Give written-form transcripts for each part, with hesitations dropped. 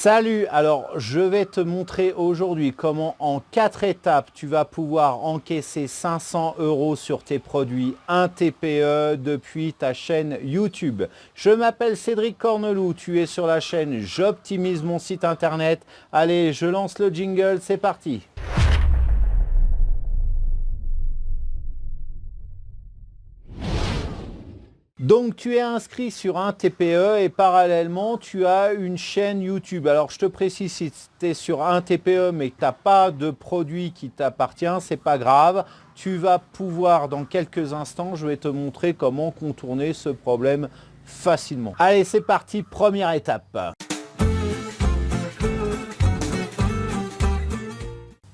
Salut, alors je vais te montrer aujourd'hui comment en 4 étapes tu vas pouvoir encaisser 500 € sur tes produits 1 TPE depuis ta chaîne YouTube. Je m'appelle Cédric Corneloup, tu es sur la chaîne J'optimise mon site internet. Allez, je lance le jingle, c'est parti. Donc tu es inscrit sur un TPE et parallèlement tu as une chaîne YouTube. Alors je te précise, si tu es sur un TPE mais que tu n'as pas de produit qui t'appartient, c'est pas grave. Tu vas pouvoir dans quelques instants, je vais te montrer comment contourner ce problème facilement. Allez, c'est parti, première étape.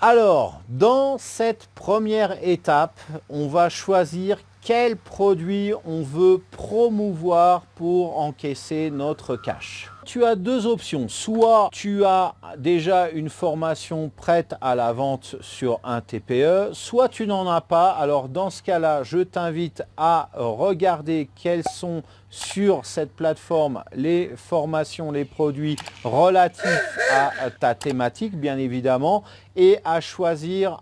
Alors, dans cette première étape, on va choisir quel produit on veut promouvoir pour encaisser notre cash. Tu as deux options. Soit tu as déjà une formation prête à la vente sur un TPE, soit tu n'en as pas. Alors dans ce cas-là, je t'invite à regarder quels sont sur cette plateforme les formations, les produits relatifs à ta thématique, bien évidemment, et à choisir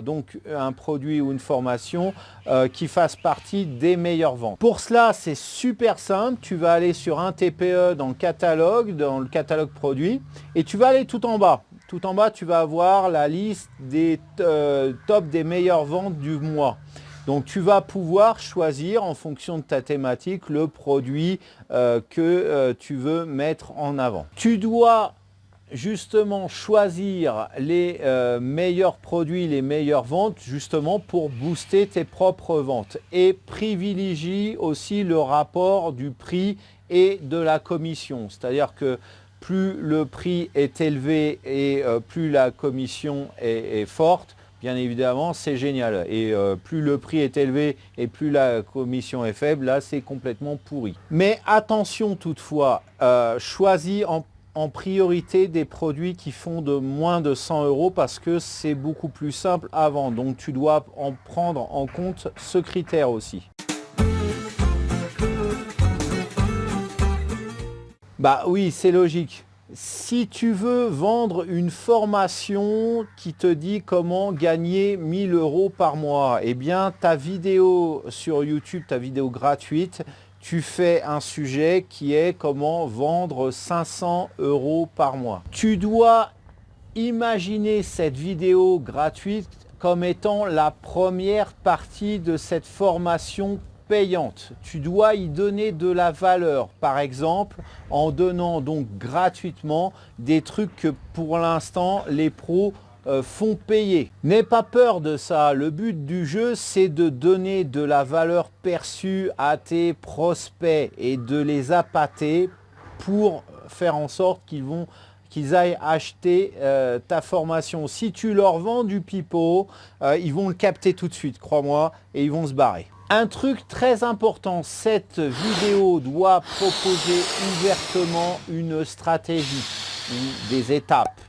donc un produit ou une formation qui fasse partie des meilleures ventes. Pour cela, c'est super simple. Tu vas aller sur un TPE dans le catalogue produit, et tu vas aller tout en bas. Tout en bas, tu vas avoir la liste des top des meilleures ventes du mois. Donc tu vas pouvoir choisir en fonction de ta thématique le produit que tu veux mettre en avant. Tu dois justement choisir les meilleurs produits, les meilleures ventes, justement pour booster tes propres ventes, et privilégie aussi le rapport du prix et de la commission. C'est-à-dire que plus le prix est élevé et plus la commission est forte, bien évidemment, c'est génial. Et plus le prix est élevé et plus la commission est faible, là, c'est complètement pourri. Mais attention toutefois, choisis en priorité des produits qui font de moins de 100 € parce que c'est beaucoup plus simple à vendre. Donc, tu dois en prendre en compte ce critère aussi. Bah oui, c'est logique. Si tu veux vendre une formation qui te dit comment gagner 1000 € par mois, eh bien ta vidéo sur YouTube, ta vidéo gratuite, tu fais un sujet qui est comment vendre 500 € par mois. Tu dois imaginer cette vidéo gratuite comme étant la première partie de cette formation payante. Tu dois y donner de la valeur, par exemple en donnant donc gratuitement des trucs que pour l'instant les pros font payer. N'aie pas peur de ça. Le but du jeu, c'est de donner de la valeur perçue à tes prospects et de les appâter pour faire en sorte qu'ils aillent acheter ta formation. Si tu leur vends du pipeau, ils vont le capter tout de suite, crois-moi, et ils vont se barrer. Un truc très important, cette vidéo doit proposer ouvertement une stratégie, des étapes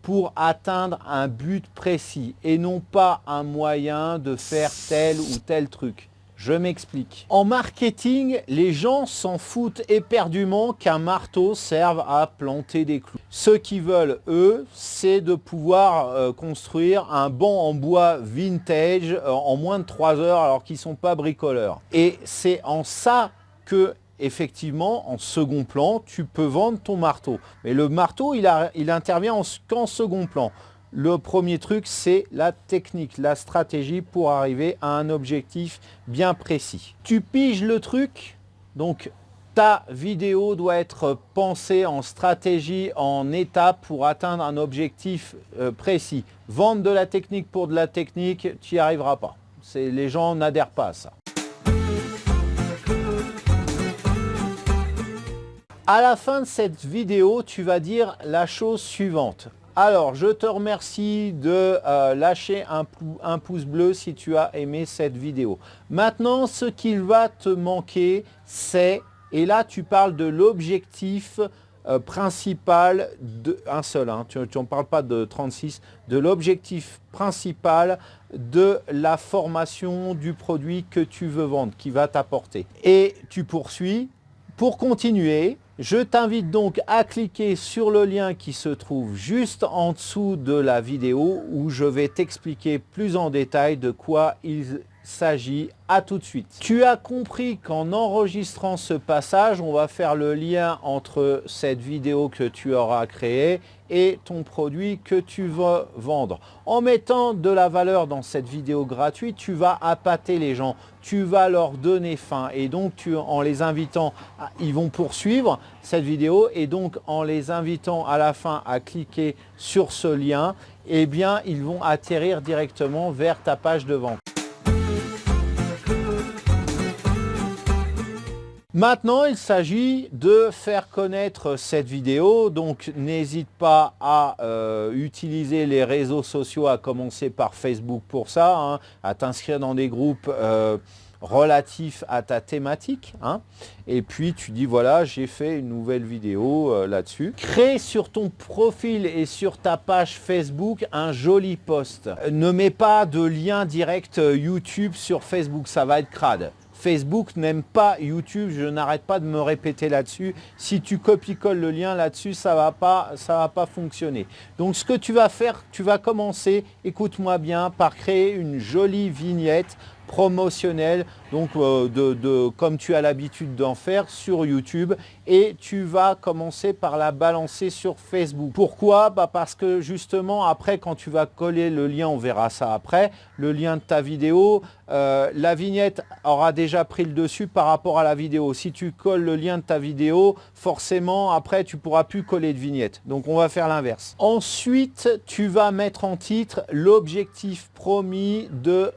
pour atteindre un but précis et non pas un moyen de faire tel ou tel truc. Je m'explique. En marketing, les gens s'en foutent éperdument qu'un marteau serve à planter des clous. Ce qu'ils veulent, eux, c'est de pouvoir construire un banc en bois vintage en moins de 3 heures alors qu'ils ne sont pas bricoleurs. Et c'est en ça que, effectivement, en second plan, tu peux vendre ton marteau. Mais le marteau, il intervient qu'en second plan. Le premier truc, c'est la technique, la stratégie pour arriver à un objectif bien précis. Tu piges le truc, donc ta vidéo doit être pensée en stratégie, en étapes pour atteindre un objectif précis. Vendre de la technique pour de la technique, tu n'y arriveras pas. Les gens n'adhèrent pas à ça. À la fin de cette vidéo, tu vas dire la chose suivante. Alors, je te remercie de lâcher un pouce bleu si tu as aimé cette vidéo. Maintenant, ce qu'il va te manquer, c'est, et là tu parles de l'objectif principal, un seul, hein, tu n'en parles pas de 36, de l'objectif principal de la formation du produit que tu veux vendre, qui va t'apporter. Et tu poursuis. Pour continuer, Je t'invite donc à cliquer sur le lien qui se trouve juste en dessous de la vidéo où je vais t'expliquer plus en détail de quoi il s'agit. À tout de suite. Tu as compris qu'en enregistrant ce passage, on va faire le lien entre cette vidéo que tu auras créée et ton produit que tu veux vendre. En mettant de la valeur dans cette vidéo gratuite, tu vas appâter les gens, tu vas leur donner faim et donc en les invitant, ils vont poursuivre cette vidéo et donc en les invitant à la fin à cliquer sur ce lien, eh bien ils vont atterrir directement vers ta page de vente. Maintenant, il s'agit de faire connaître cette vidéo, donc n'hésite pas à utiliser les réseaux sociaux, à commencer par Facebook pour ça, hein, à t'inscrire dans des groupes relatifs à ta thématique. Hein, et puis tu dis voilà, j'ai fait une nouvelle vidéo là-dessus. Crée sur ton profil et sur ta page Facebook un joli post. Ne mets pas de lien direct YouTube sur Facebook, ça va être crade. Facebook n'aime pas YouTube, je n'arrête pas de me répéter là-dessus. Si tu copies-colles le lien là-dessus, ça va pas fonctionner. Donc ce que tu vas faire, tu vas commencer, écoute-moi bien, par créer une jolie vignette promotionnelle, donc comme tu as l'habitude d'en faire sur YouTube, et tu vas commencer par la balancer sur Facebook. Pourquoi? Parce que justement après, quand tu vas coller le lien, on verra ça après, le lien de ta vidéo, la vignette aura déjà pris le dessus par rapport à la vidéo. Si tu colles le lien de ta vidéo, forcément après tu pourras plus coller de vignette. Donc on va faire l'inverse. Ensuite, tu vas mettre en titre l'objectif promis de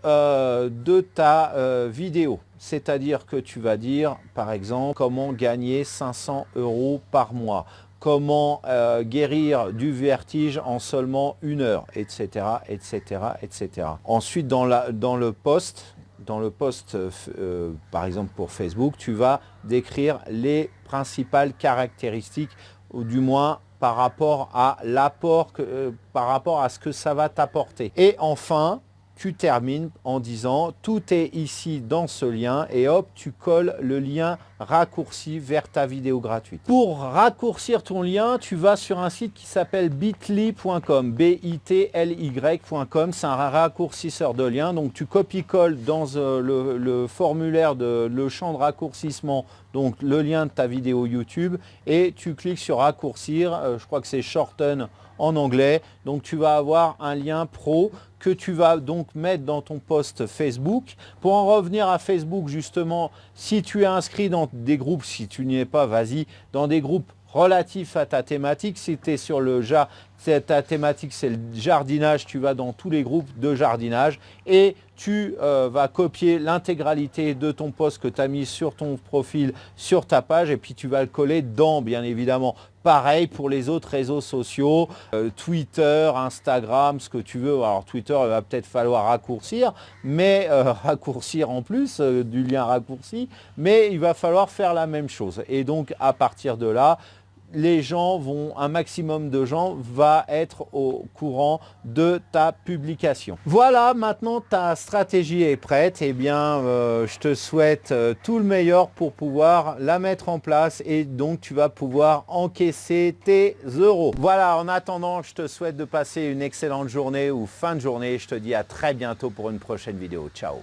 ta vidéo. C'est-à-dire que tu vas dire, par exemple, comment gagner 500 € par mois, comment guérir du vertige en seulement 1 heure, etc., etc., etc. Ensuite, dans le post, par exemple pour Facebook, tu vas décrire les principales caractéristiques, ou du moins par rapport à l'apport, par rapport à ce que ça va t'apporter. Et enfin, tu termines en disant tout est ici dans ce lien et hop, tu colles le lien raccourci vers ta vidéo gratuite. Pour raccourcir ton lien, tu vas sur un site qui s'appelle bitly.com, bitly.com, c'est un raccourcisseur de liens. Donc tu copies-colles dans le formulaire, le champ de raccourcissement, donc le lien de ta vidéo YouTube et tu cliques sur raccourcir, je crois que c'est shorten en anglais. Donc tu vas avoir un lien pro que tu vas donc mettre dans ton post Facebook. Pour en revenir à Facebook, justement, si tu es inscrit dans des groupes, si tu n'y es pas, vas-y, dans des groupes relatifs à ta thématique. Si tu es sur ta thématique, c'est le jardinage, tu vas dans tous les groupes de jardinage et tu vas copier l'intégralité de ton post que tu as mis sur ton profil, sur ta page, et puis tu vas le coller dedans, bien évidemment. Pareil pour les autres réseaux sociaux, Twitter, Instagram, ce que tu veux. Alors Twitter, il va peut-être falloir raccourcir, mais raccourcir en plus du lien raccourci, mais il va falloir faire la même chose. Et donc à partir de là, un maximum de gens va être au courant de ta publication. Voilà, maintenant ta stratégie est prête. Eh bien, je te souhaite tout le meilleur pour pouvoir la mettre en place et donc tu vas pouvoir encaisser tes euros. Voilà, en attendant, je te souhaite de passer une excellente journée ou fin de journée. Je te dis à très bientôt pour une prochaine vidéo. Ciao.